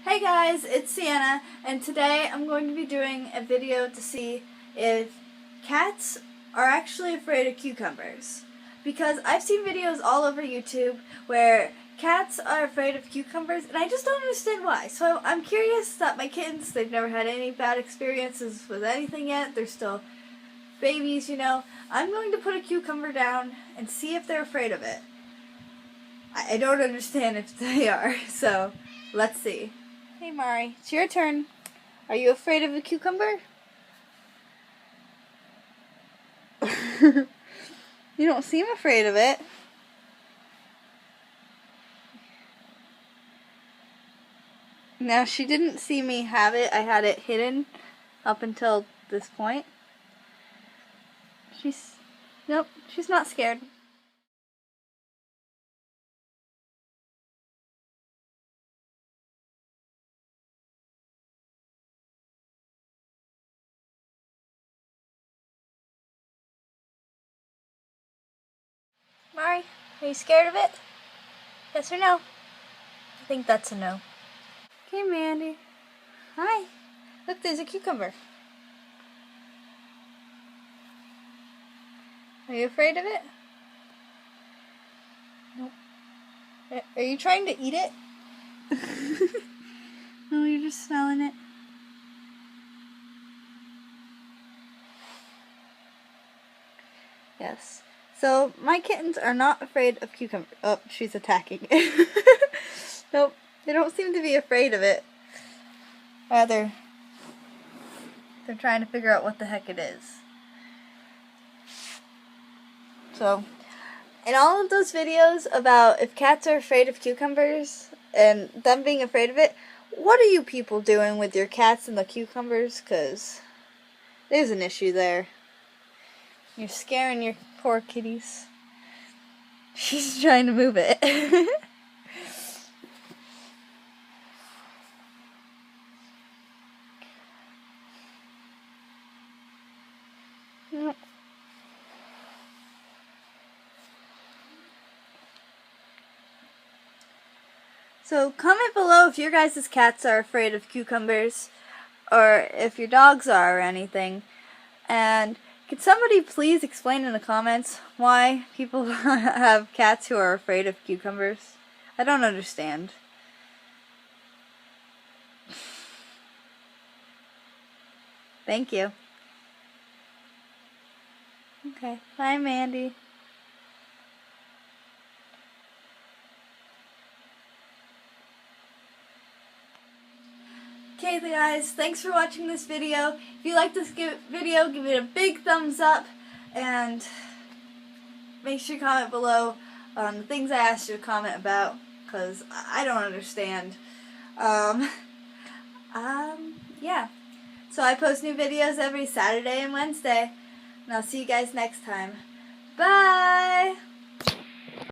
Hey guys, it's Sienna, and today I'm going to be doing a video to see if cats are actually afraid of cucumbers. Because I've seen videos all over YouTube where cats are afraid of cucumbers, and I just don't understand why. So I'm curious that my kittens, they've never had any bad experiences with anything yet. They're still babies, you know. I'm going to put a cucumber down and see if they're afraid of it. I don't understand if they are, so let's see. Hey Mari, it's your turn. Are you afraid of a cucumber? You don't seem afraid of it. Now, she didn't see me have it. I had it hidden up until this point. Nope, she's not scared. Mari, are you scared of it? Yes or no? I think that's a no. Okay, Mandy. Hi. Look, there's a cucumber. Are you afraid of it? Nope. Are you trying to eat it? No, you're just smelling it. Yes. So, my kittens are not afraid of cucumber. Oh, she's attacking. Nope, they don't seem to be afraid of it. Rather, they're trying to figure out what the heck it is. So, in all of those videos about if cats are afraid of cucumbers and them being afraid of it, what are you people doing with your cats and the cucumbers? Because there's an issue there. You're scaring your poor kitties. She's trying to move it. So comment below if your guys' cats are afraid of cucumbers, or if your dogs are or anything. And could somebody please explain in the comments why people have cats who are afraid of cucumbers? I don't understand. Thank you. Okay, bye Mandy. Okay guys, thanks for watching this video. If you like this video, give it a big thumbs up, and make sure you comment below on the things I asked you to comment about, because I don't understand. Yeah. So I post new videos every Saturday and Wednesday, and I'll see you guys next time. Bye!